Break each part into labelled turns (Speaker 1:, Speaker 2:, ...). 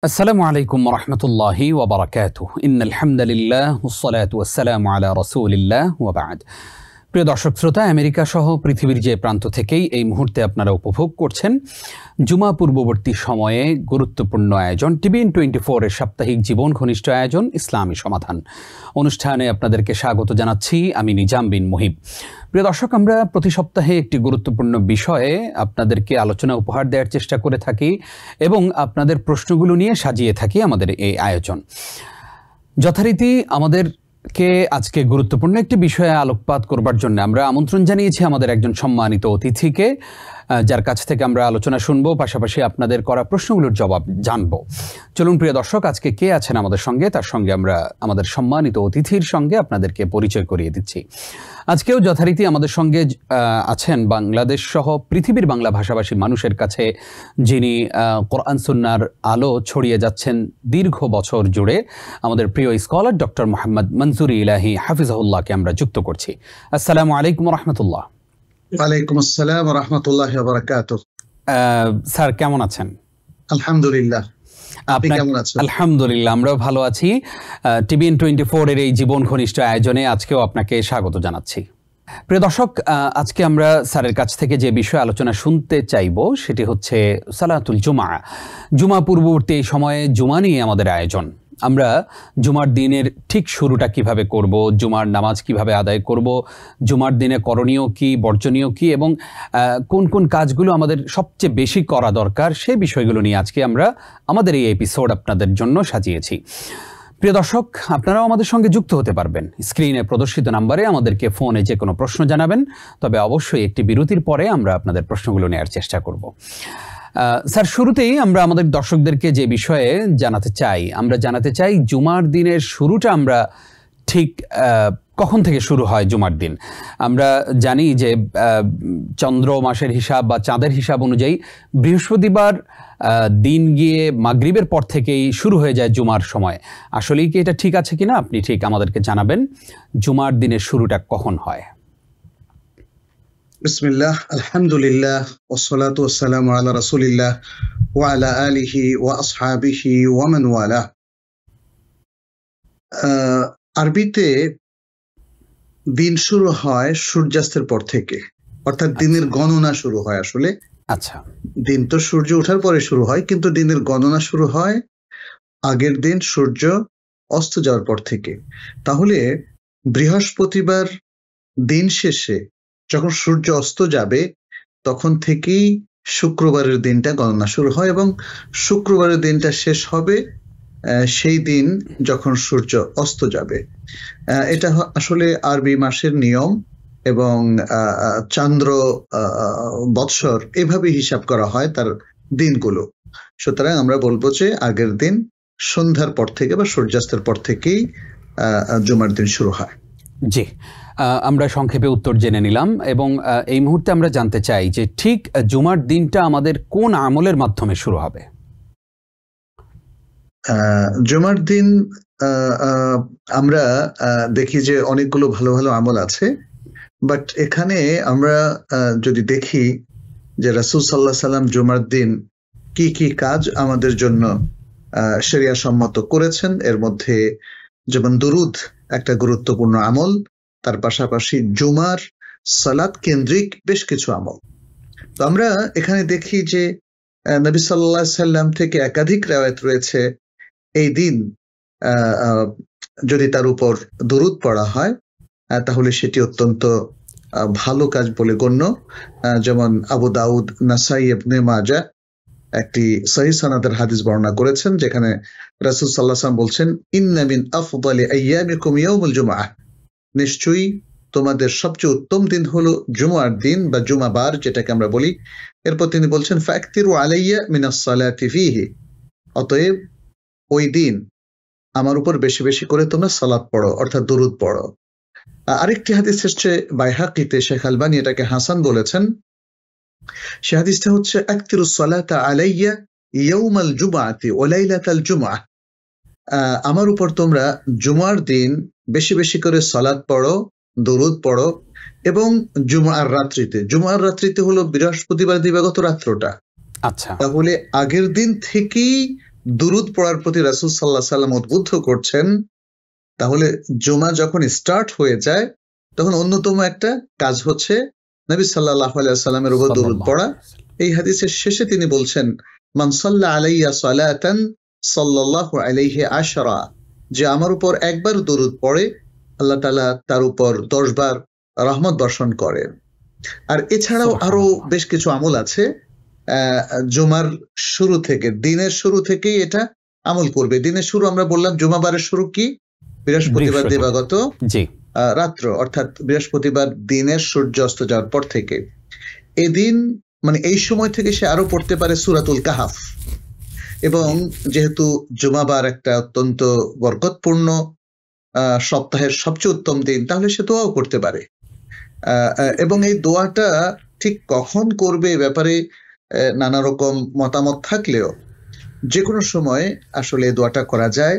Speaker 1: আসসালামু আলাইকুম ওয়া রাহমাতুল্লাহি ওয়া বারাকাতুহু। ইন্নাল হামদালিল্লাহ ওয়াসসালাতু ওয়াসসালামু আলা রাসূলিল্লাহ ওয়া বা'দ। প্রিয় দর্শক শ্রোতা, আমেরিকা সহ পৃথিবীর যে প্রান্ত থেকেই এই মুহূর্তে আপনারা উপভোগ করছেন জুমা পূর্ববর্তী সময়ে গুরুত্বপূর্ণ আয়োজন TBN24 এর সাপ্তাহিক জীবন ঘনিষ্ঠ আয়োজন ইসলামী সমাধান অনুষ্ঠানে আপনাদেরকে স্বাগত জানাচ্ছি আমি নিজাম বিন মুহিব। প্রিয় দর্শক, আমরা প্রতি সপ্তাহে একটি গুরুত্বপূর্ণ বিষয়ে আপনাদেরকে আলোচনা উপহার দেওয়ার চেষ্টা করে থাকি এবং আপনাদের প্রশ্নগুলো নিয়ে সাজিয়ে থাকি আমাদের এই আয়োজন। যথারীতি আমাদেরকে আজকে গুরুত্বপূর্ণ একটি বিষয়ে আলোকপাত করবার জন্য আমরা আমন্ত্রণ জানিয়েছি আমাদের একজন সম্মানিত অতিথিকে, যার কাছ থেকে আমরা আলোচনা শুনবো, পাশাপাশি আপনাদের করা প্রশ্নগুলোর জবাব জানবো। চলুন প্রিয় দর্শক, আজকে কে আছেন আমাদের সঙ্গে তার সঙ্গে আমরা আমাদের সম্মানিত অতিথির সঙ্গে আপনাদেরকে পরিচয় করিয়ে দিচ্ছি। আজকেও যথারীতি আমাদের সঙ্গে আছেন বাংলাদেশ সহ পৃথিবীর বাংলা ভাষাভাষী মানুষের কাছে যিনি কোরআন সুন্নাহর আলো ছড়িয়ে যাচ্ছেন দীর্ঘ বছর জুড়ে, আমাদের প্রিয় স্কলার ডক্টর মোহাম্মদ মনজুর ইলাহি হাফিজাহুল্লাহকে আমরা যুক্ত করছি। আসসালামু আলাইকুম ওয়া রাহমাতুল্লাহ।
Speaker 2: ওয়ালাইকুম আসসালাম ওয়া রাহমাতুল্লাহি ওয়া বারাকাতুহু।
Speaker 1: স্যার কেমন আছেন?
Speaker 2: আলহামদুলিল্লাহ। আপনি কেমন আছেন?
Speaker 1: আলহামদুলিল্লাহ, আমরাও ভালো আছি। TBN24 এর এই জীবন ঘনিষ্ঠ আয়োজনে আজকেও আপনাকে স্বাগত জানাচ্ছি। প্রিয় দর্শক, আজকে আমরা স্যারের কাছ থেকে যে বিষয়ে আলোচনা শুনতে চাইব সেটি হচ্ছে সালাতুল জুমা। জুমা পূর্ববর্তী এই সময়ে জুমা নিয়ে আমাদের আয়োজন। আমরা জুমার দিনের ঠিক শুরুটা কিভাবে করব, জুমার নামাজ কিভাবে আদায় করব, জুমার দিনে করণীয় কি, বর্জনীয় কি এবং কোন কোন কাজগুলো আমাদের সবচেয়ে বেশি করা দরকার, সেই বিষয়গুলো নিয়ে আজকে আমরা আমাদের এই এপিসোড আপনাদের জন্য সাজিয়েছি। প্রিয় দর্শক, আপনারাও আমাদের সঙ্গে যুক্ত হতে পারবেন। স্ক্রিনে প্রদর্শিত নাম্বারে আমাদেরকে ফোনে যে কোনো প্রশ্ন জানাবেন, তবে অবশ্যই একটি বিরতির পরে আমরা আপনাদের প্রশ্নগুলো নেওয়ার চেষ্টা করব। স্যার, শুরুতেই আমরা আমাদের দর্শকদেরকে যে বিষয়ে আমরা জানাতে চাই জুমার দিনের শুরুটা আমরা ঠিক কখন থেকে শুরু হয় জুমার দিন। আমরা জানি যে চন্দ্র মাসের হিসাব বা চাঁদের হিসাব অনুযায়ী বৃহস্পতিবার দিন গিয়ে মাগরিবের পর থেকেই শুরু হয়ে যায় জুমার সময়। আসলেই কি এটা ঠিক আছে কিনা আপনি ঠিক আমাদেরকে জানাবেন, জুমার দিনের শুরুটা কখন হয়?
Speaker 2: বিসমিল্লাহ, আলহামদুলিল্লাহ, ওয়াসসালাতু ওয়াসসালামু আলা রাসূলিল্লাহ ওয়া আলা আলিহি ওয়া আসহাবিহি ওয়া মান ওয়ালা। আরবিতে দিন শুরু হয় সূর্যাস্তের পর থেকে, অর্থাৎ দিনের গণনা শুরু হয়। আসলে
Speaker 1: আচ্ছা, দিন
Speaker 2: তো সূর্য ওঠার পরে শুরু হয়, কিন্তু দিনের গণনা শুরু হয় আগের দিন সূর্য অস্ত যাওয়ার পর থেকে। তাহলে বৃহস্পতিবার দিন শেষে যখন সূর্য অস্ত যাবে তখন থেকেই শুক্রবারের দিনটা গণনা শুরু হয় এবং শুক্রবারের দিনটা শেষ হবে সেই দিন যখন সূর্য অস্ত যাবে। এটা আসলে আরবি মাসের নিয়ম এবং চন্দ্র বৎসর এভাবে হিসাব করা হয় তার দিনগুলো। সুতরাং আমরা বলবো যে আগের দিন সন্ধ্যার পর থেকে বা সূর্যাস্তের পর থেকেই জুমার দিন শুরু হয়।
Speaker 1: জি, আমরা সংক্ষেপে উত্তর জেনে নিলাম এবং এই মুহূর্তে আমরা জানতে চাই যে ঠিক জুমার দিনটা আমাদের কোন আমলের মাধ্যমে শুরু হবে?
Speaker 2: জুমার দিন আমরা দেখি যে অনেকগুলো ভালো ভালো আমল আছে, বাট এখানে আমরা যদি দেখি যে রাসূল সাল্লাল্লাহু আলাইহি সাল্লাম জুমার দিন কি কি কাজ আমাদের জন্য শরিয়া সম্মত করেছেন, এর মধ্যে যেমন দুরুদ একটা গুরুত্বপূর্ণ আমল, তার পাশাপাশি জুমার সালাত কেন্দ্রিক বেশ কিছু আমল। তো আমরা এখানে দেখি যে নবী সাল্লাল্লাহু আলাইহি সাল্লাম থেকে একাধিক রিওয়ায়াত রয়েছে এই দিন যদি তার উপর দুরুদ পড়া হয় তাহলে সেটি অত্যন্ত ভালো কাজ বলে গণ্য। যেমন আবু দাউদ, নাসাই, ইবনে মাজাহ একটি সহিহ সনদের হাদিস বর্ণনা করেছেন, যেখানে রাসূল সাল্লাল্লাহু আলাইহি ওয়াসাল্লাম বলছেন, ইন্না মিন আফদালি আইয়ামিকুম ইয়াউমুল জুমআহ, নিশ্চয়ই তোমাদের সবচেয়ে উত্তম দিন হলো জুমার দিন বা জুমাবার যেটাকে আমরা বলি। এরপর তিনি বলছেন, ফাকতিরু আলাইয়া মিনাস সালাতি ফীহি, অতএব ওই দিন আমার উপর বেশি বেশি করে তোমরা সালাত পড়ো, অর্থাৎ দুরুদ পড়ো। আরেকটি হাদিস এসেছে বাইহাকিতে, শেখ আলবানী এটাকে হাসান বলেছেন। সে হাদিসটা হচ্ছে, আকতিরুস সালাতা আলাইয়া ইয়াউমাল জুমআতি ওয়া লাইলাতাল জুমআহ, আমার উপর তোমরা জুমার দিন বেশি বেশি করে সালাত পড়ো, দুরুদ পড়ো এবং জুমার রাত্রিতে হলো বৃহস্পতিবার দিবাগত রাত্রটা।
Speaker 1: আচ্ছা,
Speaker 2: তাহলে আগের দিন থেকেই দুরুদ পড়ার প্রতি রাসূল সাল্লাল্লাহু আলাইহি সাল্লাম উদ্বুদ্ধ করছেন, তাহলে জুমা যখন স্টার্ট হয়ে যায় তখন অন্যতম একটা কাজ হচ্ছে নবী সাল্লাল্লাহু আলাইহি সাল্লামের উপর দুরুদ পড়া। এই হাদিসের শেষে তিনি বলছেন, মান সাল্লা আলাইয়া সালাতান সাল্লাল্লাহু আলাইহি আশরা, যে আমার উপর একবার দুরুদ পড়ে আল্লাহ তাআলা তার উপর 10 বার রহমত বর্ষণ করেন। আর এছাড়াও আরো বেশ কিছু আমল আছে জুমার শুরু থেকে, দিনের শুরু থেকেই এটা আমল করবে। দিনের শুরু আমরা বললাম জুমাবারের শুরু কি? বৃহস্পতিবার দিবাগত রাত্র, অর্থাৎ বৃহস্পতিবার দিনের সূর্য অস্ত যাওয়ার পর থেকে। এদিন মানে এই সময় থেকে সে আরো পড়তে পারে সূরাতুল কাহাফ, এবং যেহেতু জুমাবার একটা অত্যন্ত বরকতপূর্ণ সপ্তাহের সবচেয়ে উত্তম দিন, তাহলে সে দোয়াও করতে পারে। এবং এই দোয়াটা ঠিক কখন করবে এ ব্যাপারে নানা রকম মতামত থাকলেও যে কোনো সময় আসলে দোয়াটা করা যায়।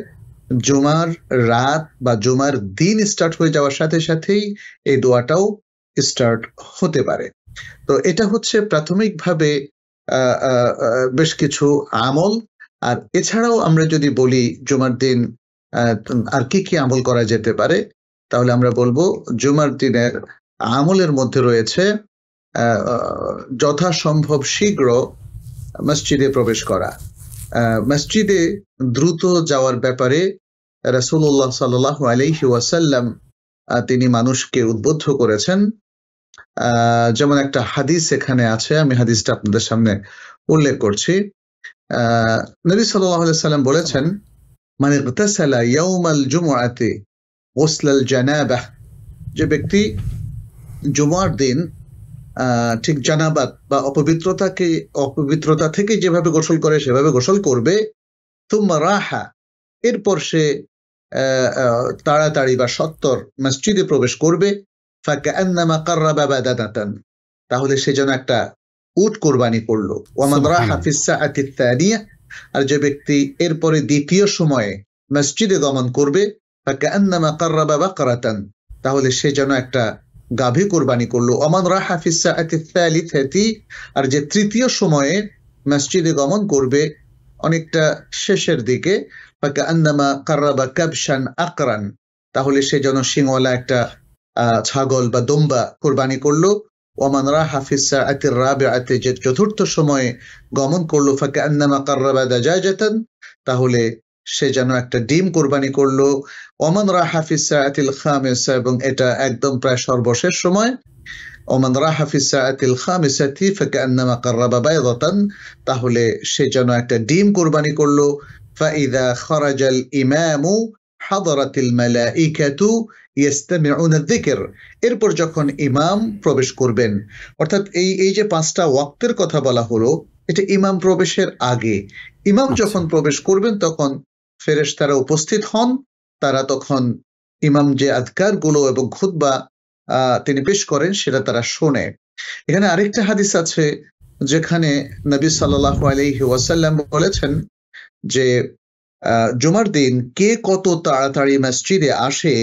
Speaker 2: জুমার রাত বা জুমার দিন স্টার্ট হয়ে যাওয়ার সাথে সাথেই এই দোয়াটাও স্টার্ট হতে পারে। তো এটা হচ্ছে প্রাথমিকভাবে বেশ কিছু আমল। আর এছাড়াও আমরা যদি বলি জুমার দিন আর কি কি আমল করা যেতে পারে, তাহলে আমরা বলবো জুমার দিনের আমলের মধ্যে রয়েছে যথাসম্ভব শীঘ্র মসজিদে প্রবেশ করা। মসজিদে দ্রুত যাওয়ার ব্যাপারে রাসূলুল্লাহ সাল্লাল্লাহু আলাইহি ওয়াসাল্লাম তিনি মানুষকে উদ্বুদ্ধ করেছেন। যেমন একটা হাদিস এখানে আছে, আমি হাদিসটা আপনাদের সামনে উল্লেখ করছি। নবী সাল্লাল্লাহু আলাইহি ওয়াসাল্লাম বলেছেন, মান ইগতাসালা ইয়াউমাল জুমআতি গুসলাল জানাবাহ, যে ব্যক্তি জুমার দিন ঠিক জানাবাত বা অপবিত্রতা থেকে যেভাবে গোসল করে সেভাবে গোসল করবে, তুম্মা রাহা, এরপর সে তাড়াতাড়ি বা সত্বর মসজিদে প্রবেশ করবে, ফাকান্নামা কাররাবা বাদানাতান, তাহলে সে যেন একটা উট কোরবানি করলো। ওয়ামান রাহা ফিস সাআতি তানিয়া, আর যে ব্যক্তি এরপরে দ্বিতীয় সময়ে মসজিদে গমন করবে, ফাকান্নামা কাররাবা বাকরাতান, তাহলে সে যেন একটা গাভী কোরবানি করলো। ওয়ামান রাহা ফিস সাআতি সালিসাতি, আর যে তৃতীয় সময়ে মসজিদে গমন করবে অনেকটা শেষের দিকে, ফাকান্নামা কাররাবা কাবশান আকরান, তাহলে সে যেন সিংওয়ালা একটা ছাগল বা দুম্বা কোরবানি করলো। ওয়ামান রাহা ফিস সাআতির রাবিআতি, যে চতুর্থ সময়ে গমন করলো, ফাকান্নামা কাররাবা দাজাজাতান, তাহলে সে যেন একটা ডিম কোরবানি করলো। ওমান রাহা ফিস সাআতিল খামিসা, এবং এটা একদম প্রায় সর্বশেষ সময়, ওমান রাহা ফিস সাআতিল খামিসাতি ফাকান্নামা কাররাবা বাইদাতান, তাহলে সে যেন একটা ডিম কোরবানি করলো। ফাইদা খারাজাল ইমামু হাদারাতিল মালাইকাতু ইয়াস্তামিউনা যিকর, এরপর যখন ইমাম প্রবেশ করবেন, অর্থাৎ এই যে 5টা ওয়াক্তের কথা বলা হলো, এটা ইমাম প্রবেশের আগে। ইমাম যখন প্রবেশ করবেন তখন ফেরেশতারা উপস্থিত হন, তারা তখন ইমাম যে আযকার গুলো এবং খুতবা তিনি পেশ করেন সেটা তারা শোনে। এখানে আরেকটা হাদিস আছে যেখানে নবী সাল্লাল্লাহু আলাইহি ওয়াসাল্লাম বলেছেন যে জুমার দিন কে কত তাড়াতাড়ি মসজিদে আসে,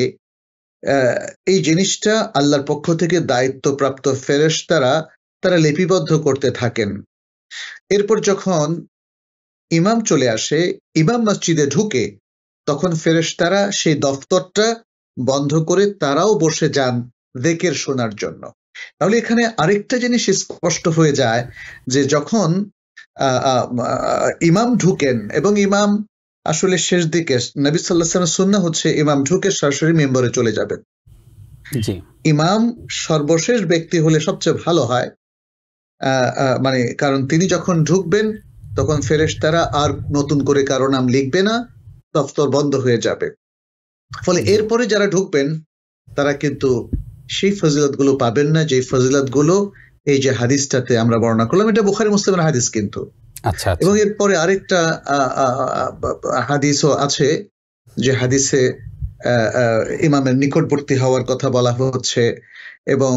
Speaker 2: এই জিনিসটা আল্লাহর পক্ষ থেকে দায়িত্বপ্রাপ্ত ফেরেশতারা তারা লিপিবদ্ধ করতে থাকেন। এরপর যখন ইমাম চলে আসে, ইমাম মসজিদে ঢুকে, তখন ফেরেশতারা সেই দফতরটা বন্ধ করে তারাও বসে যান যিকির শোনার জন্য। তাহলে এখানে আরেকটা জিনিস স্পষ্ট হয়ে যায় যে যখন ইমাম ঢুকেন, এবং ইমাম আসলে শেষ দিকে, নবী সাল্লাল্লাহু আলাইহি ওয়াসাল্লামের সুন্নাহ হচ্ছে ইমাম ঢুকে সরাসরি মিম্বরে চলে যাবেন। ইমাম সর্বশেষ ব্যক্তি হলে সবচেয়ে ভালো হয়, মানে কারণ তিনি যখন ঢুকবেন তখন ফেরেশতারা আর নতুন করে কারো নাম লিখবে না, দফতর বন্ধ হয়ে যাবে। ফলে এরপরে যারা ঢুকবেন তারা কিন্তু সেই ফজিলতগুলো পাবেন না, যে ফজিলতগুলো এই যে হাদিসটাতে আমরা বর্ণনা করলাম। এটা বুখারী মুসলিমের হাদিস কিন্তু। এবং এরপরে আরেকটা হাদিসও আছে, যে হাদিসে ইমামের নিকটবর্তী হওয়ার কথা বলা হচ্ছে, এবং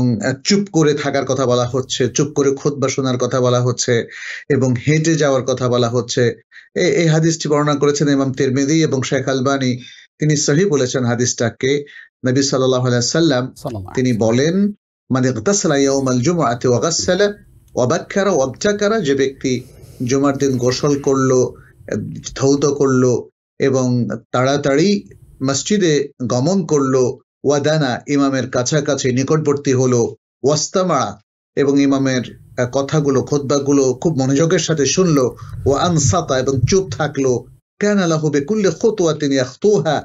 Speaker 2: চুপ করে থাকার কথা বলা হচ্ছে, চুপ করে খুতবা শোনার কথা বলা হচ্ছে, এবং হেঁটে যাওয়ার কথা বলা হচ্ছে। এই হাদিসটি বর্ণনা করেছেন ইমাম তিরমিজি এবং শেখ আলবানী, তিনি সহিহ বলেছেন হাদিসটাকে। নবী সাল্লাল্লাহু আলাইহি ওয়াসাল্লাম তিনি বলেন, মান ইগতাসালা ইয়াউমাল জুমআতি ওয়া গাসসালা ওয়া বাক্কারা ওয়া ইবতাকারা, যে ব্যক্তি জুমার দিন গোসল করলো ধৌত করলো এবং তাড়াতাড়ি মসজিদে গমন করলো, ওয়াদানা ইমামের কাছাকাছি নিকটবর্তী হলো, ওয়াস্তামা এবং ইমামের কথাগুলো খুতবাগুলো খুব মনোযোগের সাথে শুনলো, ও আনসাতা এবং চুপ থাকলো, কানা লাহু বিকুল্লি খুতওয়াতিন ইয়াখতুহা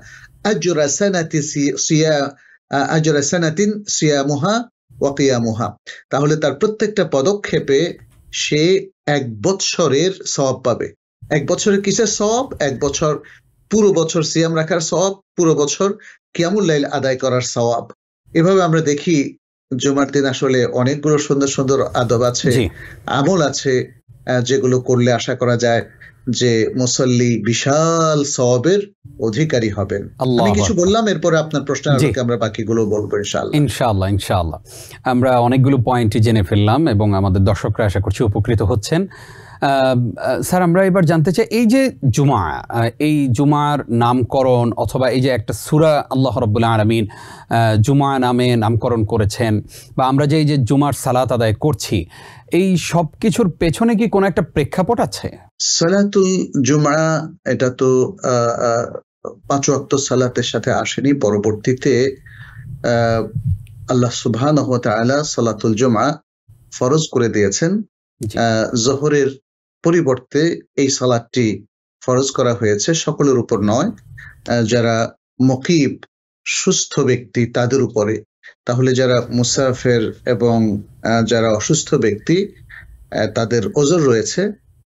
Speaker 2: আজরা সানাতিন সিয়ামুহা ওয়া কিয়ামুহা, তাহলে তার প্রত্যেকটা পদক্ষেপে সে 1 বৎসরের সওয়াব পাবে। 1 বছরের কিসের সওয়াব? 1 বছর পুরো বছর সিয়াম রাখার সওয়াব, পুরো বছর কিয়ামুল লাইল আদায় করার সওয়াব। এভাবে আমরা দেখি জুমার দিন আসলে অনেকগুলো সুন্দর সুন্দর আদব আছে, আমল আছে, যেগুলো করলে আশা করা যায় যে মুসল্লি বিশাল সওয়াবের অধিকারী হবেন। আমি কিছু বললাম, এরপরে আপনার প্রশ্ন আলোকে আমরা বাকিগুলো বলবো ইনশাআল্লাহ।
Speaker 1: ইনশাআল্লাহ আমরা অনেকগুলো পয়েন্টই জেনে ফেললাম এবং আমাদের দর্শকরা আশা করছি উপকৃত হচ্ছেন। স্যার, আমরা এবার জানতে চাই, এই যে জুমা, এই জুমার নামকরণ অথবা এই যে একটা সূরা আল্লাহ রাব্বুল আলামিন জুমা নামে নামকরণ করেছেন, বা আমরা যে এই যে জুমার সালাত আদায় করছি, এই সব কিছুর পেছনে কি কোনো একটা প্রেক্ষাপট আছে?
Speaker 2: সালাতুল জুমা এটা তো 5 ওয়াক্ত সালাতের সাথে আসেনি, পরবর্তীতে আল্লাহ সুবহানাহু ওয়া তাআলা সালাতুল জুমা ফরজ করে দিয়েছেন। জোহরের পরিবর্তে এই সালাতটি ফরজ করা হয়েছে, সকলের উপর নয়, যারা মুকিব সুস্থ ব্যক্তি তাদের উপরে। তাহলে যারা মুসাফির এবং যারা অসুস্থ ব্যক্তি তাদের ওজর রয়েছে,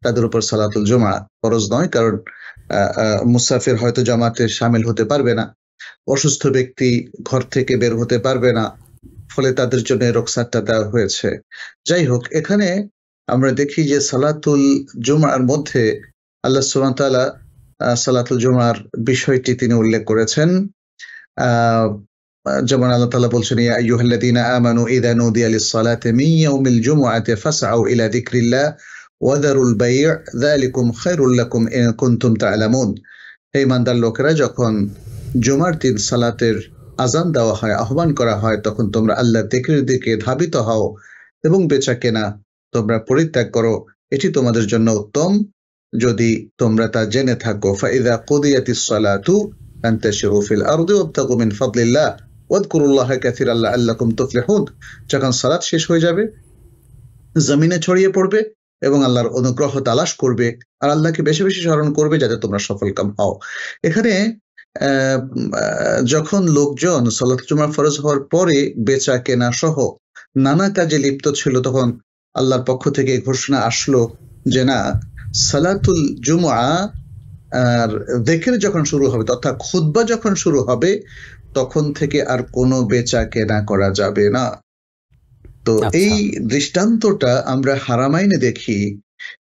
Speaker 2: তাদের উপর সালাতুল জুমা ফরজ নয়, কারণ মুসাফির হয়তো জামাতে শামিল হতে পারবে না, অসুস্থ ব্যক্তি ঘর থেকে বের হতে পারবে না, ফলে তাদের জন্য রুখসাতটা দেওয়া হয়েছে। যাই হোক, এখানে আমরা দেখি যে সালাতুল জুমার মধ্যে আল্লাহ সুবহানাহু ওয়া তাআলা সালাতুল জুমার বিষয়টি তিনি উল্লেখ করেছেন। যেমন আল্লাহ তাআলা বলছেন, ইয়া আইয়ুহাল্লাযীনা আমানু ইযা নুদিয়া লিস-সালাতি মিন ইয়াউমিল জুমআতি ফাসআউ ইলা যিকরিল্লাহ ওয়া যারুল বাই' যালিকুম খায়রুল লাকুম ইন কুনতুম তা'লামুন। হে ঈমানদার লোকেরা, যখন জুমার দিন সালাতের আযান দেওয়া হয়, আহ্বান করা হয়, তখন তোমরা আল্লাহর যিকরের দিকে ধাবিত হও এবং বেচাকেনা তোমরা পরিত্যাগ করো, এটি তোমাদের জন্য উত্তম যদি তোমরা তা জেনে থাকো। ফাইযা কুদিয়াতিস সালাতু ফান্তাশিরু ফিল আরদি ওয়াবতাগু মিন ফাদলিল্লাহ ওয়াযকুরুল্লাহা কাসীরান লাআল্লাকুম তুফলিহুন। যখন সালাত শেষ হয়ে যাবে, জমিনে ছড়িয়ে পড়বে এবং আল্লাহর অনুগ্রহ তালাশ করবে আর আল্লাহকে বেশি বেশি স্মরণ করবে যাতে তোমরা সফলকাম হও। এখানে যখন লোকজন সালাতুল জুমা ফরজ হওয়ার পরে বেচা কেনা সহ নানা কাজে লিপ্ত ছিল, তখন আল্লাহর পক্ষ থেকে ঘোষণা আসলো যে না, সালাতুল জুমা আর যিকির যখন শুরু হবে, অর্থাৎ খুতবা যখন শুরু হবে, তখন থেকে আর কোনো বেচা কেনা করা যাবে না। তো এই দৃষ্টান্তটা আমরা হারামাইনে দেখি,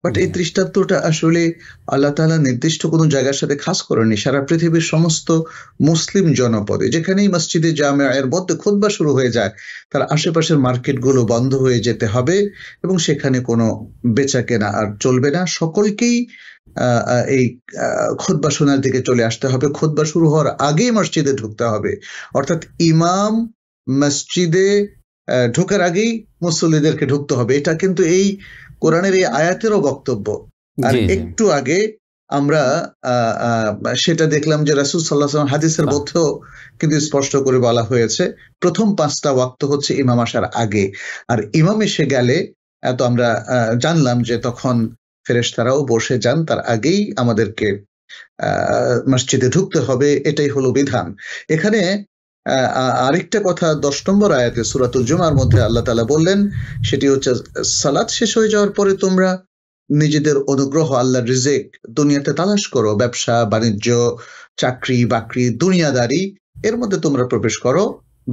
Speaker 2: বাট এই দৃষ্টান্তটা আসলে আল্লাহ তাআলা নির্দিষ্ট কোনো জায়গার সাথে খাস করেনি। সারা পৃথিবীর সমস্ত মুসলিম জনপদে যেখানেই মসজিদে জামিআর মধ্যে খুতবা শুরু হয়ে যায়, তার আশেপাশের মার্কেটগুলো বন্ধ হয়ে যেতে হবে এবং সেখানে কোনো বেচা কেনা আর চলবে না। সকলকেই এই খুতবা শোনার দিকে চলে আসতে হবে। খুতবা শুরু হওয়ার আগেই মসজিদে ঢুকতে হবে, অর্থাৎ ইমাম মসজিদে ঢোকার আগেই মুসল্লিদেরকে ঢুকতে হবে। এটা কিন্তু এই কোরআনের এই আয়াতেরও বক্তব্য। আর একটু আগে আমরা সেটা দেখলাম যে রাসূল সাল্লাল্লাহু আলাইহি ওয়াসাল্লাম হাদিসের মধ্যেও কিন্তু স্পষ্ট করে বলা হয়েছে, প্রথম 5টা ওয়াক্ত হচ্ছে ইমাম আসার আগে, আর ইমাম এসে গেলে তো আমরা জানলাম যে তখন ফেরেশতারাও বসে যান, তার আগেই আমাদেরকে মসজিদে ঢুকতে হবে, এটাই হলো বিধান। এখানে আরেকটা কথা 10 নম্বর আয়াতে সূরাতুল জুমার মধ্যে আল্লাহ তাআলা বললেন, সেটি হচ্ছে সালাত শেষ হয়ে যাওয়ার পরে তোমরা নিজেদের অনুগ্রহ, আল্লাহর রিজিক দুনিয়াতে তালাশ করো, ব্যবসা বাণিজ্য, চাকরি বাকরি, দুনিয়াদারি, এর মধ্যে তোমরা প্রবেশ করো।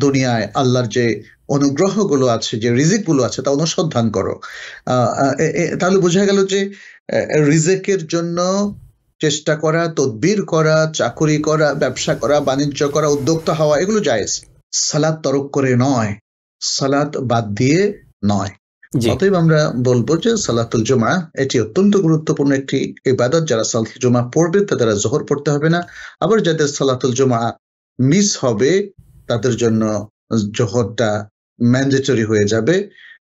Speaker 2: দুনিয়ায় আল্লাহর যে অনুগ্রহগুলো আছে, যে রিজিকগুলো আছে, তা অনুসন্ধান করো। তাহলে বোঝা গেল যে রিজিকের জন্য চেষ্টা করা, তদবির করা, চাকরি করা, ব্যবসা করা, বাণিজ্য করা, উদ্যোক্তা হওয়া, এগুলো জায়েজ। সালাত তরক করে নয়, সালাত বাদ দিয়ে নয়। অতএব আমরা বলবো যে সালাতুল জুমা এটি অত্যন্ত গুরুত্বপূর্ণ একটি ইবাদত। যারা সালাতুল জুমা পড়বে তাদের জোহর পড়তে হবে না, আবার যাদের সালাতুল জুমা মিস হবে তাদের জন্য জোহরটা ম্যান্ডেটরি হয়ে যাবে।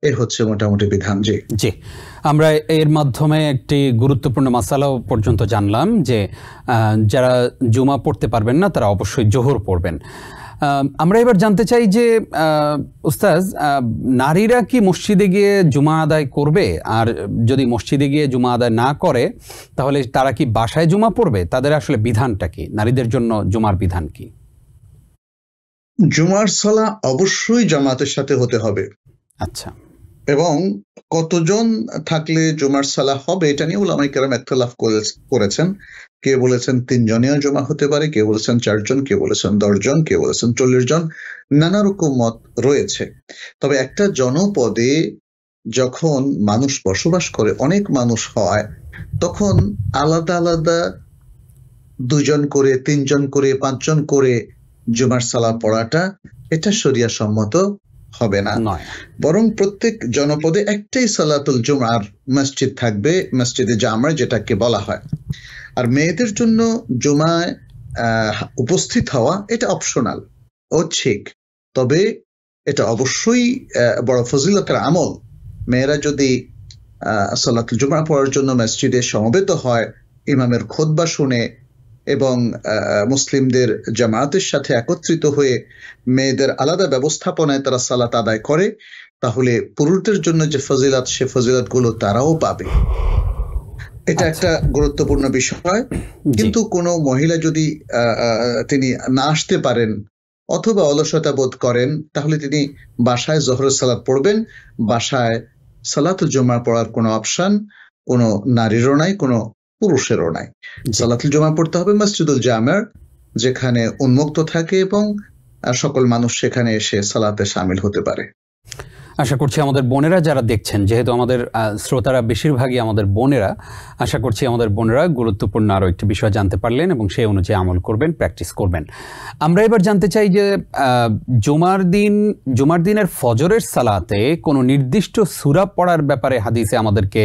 Speaker 2: এ হচ্ছে মোটামুটি বিধান। জি
Speaker 1: জি, আমরা এর মাধ্যমে একটি গুরুত্বপূর্ণ মাসালাও পর্যন্ত জানলাম যে যারা জুমা পড়তে পারবেন না তারা অবশ্যই জোহর পড়বেন। আমরা এবার জানতে চাই যে উস্তাজ, নারীরা কি মসজিদে গিয়ে জুমা আদায় করবে? আর যদি মসজিদে গিয়ে জুমা আদায় না করে তাহলে তারা কি বাসায় জুমা পড়বে? তাদের আসলে বিধানটা কি? নারীদের জন্য জুমার বিধান কি?
Speaker 2: জুমার সালা অবশ্যই জামাতের সাথে হতে হবে।
Speaker 1: আচ্ছা।
Speaker 2: এবং কতজন থাকলে জুমার সালা হবে এটা নিয়ে উলামায়ে কেরাম ইখতিলাফ করেছেন। কে বলেছেন 3 জনেও জমা হতে পারে, কে বলেছেন 4 জন, কে বলেছেন 10 জন, কে বলেছেন 40 জন, নানা রকম মত রয়েছে। তবে একটা জনপদে যখন মানুষ বসবাস করে, অনেক মানুষ হয়, তখন আলাদা আলাদা 2 জন করে, 3 জন করে, 5 জন করে জুমার সালা পড়াটা এটা শরিয়া সম্মত হবে না। বরং প্রত্যেক জনপদে একটাই সালাতুল জুমার মসজিদ থাকবে, মসজিদে জামা যেটাকে বলা হয়। আর মেয়েদের জন্য জুমায় উপস্থিত হওয়া এটা অপশনাল, ঐচ্ছিক, তবে এটা অবশ্যই বড় ফজিলতের আমল। মেয়েরা যদি সালাতুল জুমা পড়ার জন্য মসজিদে সমবেত হয়, ইমামের খুতবা শুনে এবং মুসলিমদের জামায়াতের সাথে একত্রিত হয়ে মেয়েদের আলাদা ব্যবস্থাপনায় তারা সালাত আদায় করে, তাহলে পুরুষদের জন্য যে ফজিলত, সে ফজিলত গুলো তারাও পাবে। এটা একটা গুরুত্বপূর্ণ বিষয়। কিন্তু কোনো মহিলা যদি তিনি না আসতে পারেন অথবা অলসতা বোধ করেন, তাহলে তিনি বাসায় জোহরের সালাত পড়বেন। বাসায় সালাতুল জুমা পড়ার কোনো অপশন কোনো নারীরও নাই, কোনো পুরুষেরও নাই। সালাতুল জুমা পড়তে হবে মসজিদুল জামের, যেখানে উন্মুক্ত থাকে এবং সকল মানুষ সেখানে এসে সালাতে শামিল হতে পারে।
Speaker 1: আশা করছি আমাদের বোনেরা যারা দেখছেন, যেহেতু আমাদের শ্রোতারা বেশিরভাগই আমাদের বোনেরা, আশা করছি আমাদের বোনেরা গুরুত্বপূর্ণ আরও একটি বিষয় জানতে পারলেন এবং সেই অনুযায়ী আমল করবেন, প্র্যাকটিস করবেন। আমরা এবার জানতে চাই যে জুমার দিনের ফজরের সালাতে কোনো নির্দিষ্ট সূরা পড়ার ব্যাপারে হাদিসে আমাদেরকে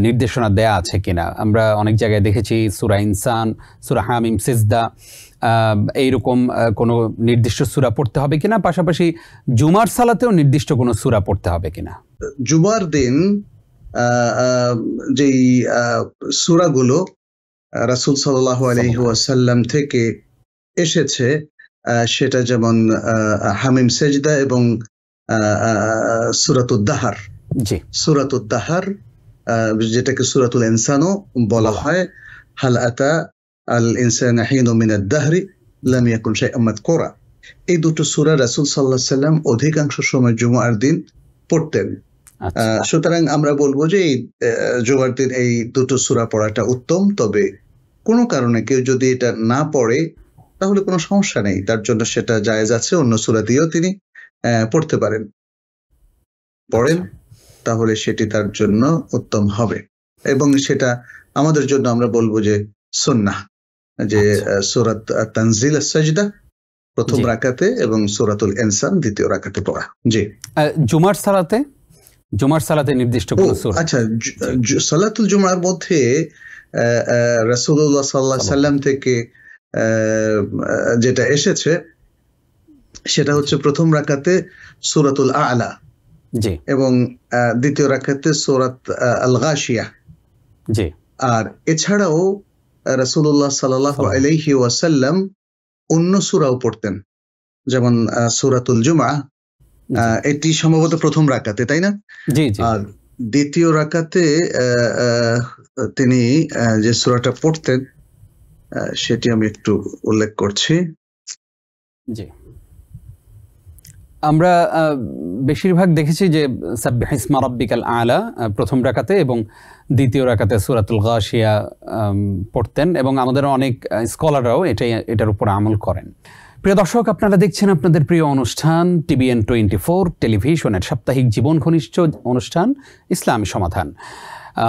Speaker 1: নির্দেশনা দেয়া আছে কিনা? আমরা অনেক জায়গায় দেখেছি সূরা ইনসান, সূরা হামিম, সিজদা, এইরকম কোনো নির্দিষ্ট সূরা পড়তে হবে কিনা, পাশাপাশি জুমার সালাতেও নির্দিষ্ট কোনো সূরা পড়তে হবে কিনা?
Speaker 2: জুমার দিন যেই সূরাগুলো রাসূল সাল্লাল্লাহু আলাইহি ওয়াসাল্লাম থেকে এসেছে, সেটা যেমন হামিম, সেজদা এবং সূরাতুদ দাহর।
Speaker 1: জি,
Speaker 2: সূরাতুদ দাহর, যেটাকে সূরাতুল ইনসানও বলা হয়। হাল আতা আল ইনসানু হিনু মিনাদ দাহরি লাম ইয়াকুন শাইআন মাযকুরা। এই দুটো সূরা রাসূল সাল্লাল্লাহু আলাইহি ওয়াসাল্লাম অধিকাংশ সময় জুমার দিন পড়তেন। সুতরাং আমরা বলবো যে এই জুমার দিন এই দুটো সূরা পড়াটা উত্তম। তবে কোনো কারণে কেউ যদি এটা না পড়ে তাহলে কোনো সমস্যা নেই, তার জন্য সেটা জায়েজ আছে। অন্য সূরা দিয়েও তিনি পড়তে পারেন, পড়েন, তাহলে সেটি তার জন্য উত্তম হবে। এবং সেটা আমাদের জন্য আমরা বলবো যে সুন্নাহ, যে সূরাত তানজিল আস-সাজদা প্রথম রাকাতে এবং সূরাতুল ইনসান দ্বিতীয় রাকাতে পড়া। জি, জুমার সালাতে নির্দিষ্ট কোন সূরা? আচ্ছা, সালাতুল জুমার মধ্যে রাসূলুল্লাহ সাল্লাল্লাহু আলাইহি সাল্লাম থেকে যেটা এসেছে সেটা হচ্ছে প্রথম রাকাতে সূরাতুল আ'লা, জি, এবং দ্বিতীয় রাকাতে সূরাত আল গাশিয়া। জি, আর এছাড়াও রাসূলুল্লাহ সাল্লাল্লাহু আলাইহি ওয়াসাল্লাম অন্য সূরাও পড়তেন, যেমন সূরাতুল জুমআ। এটি সম্ভবত প্রথম রাকাতে, তাই না? জি জি। আর দ্বিতীয় রাকাতে তিনি যে সূরাটা পড়তেন সেটি আমি একটু উল্লেখ করছি।
Speaker 1: জি, আমরা বেশিরভাগ দেখেছি যে সাব্বিহ ইসমা রাব্বিকাল আ'লা প্রথম রাকাতে এবং দ্বিতীয় রাকাতে সূরাতুল গাশিয়া পড়তেন, এবং আমাদের অনেক স্কলাররাও এটার উপর আমল করেন। প্রিয় দর্শক, আপনারা দেখছেন আপনাদের প্রিয় অনুষ্ঠান TBN 24 টেলিভিশনের সাপ্তাহিক জীবন ঘনিষ্ঠ অনুষ্ঠান ইসলামী সমাধান।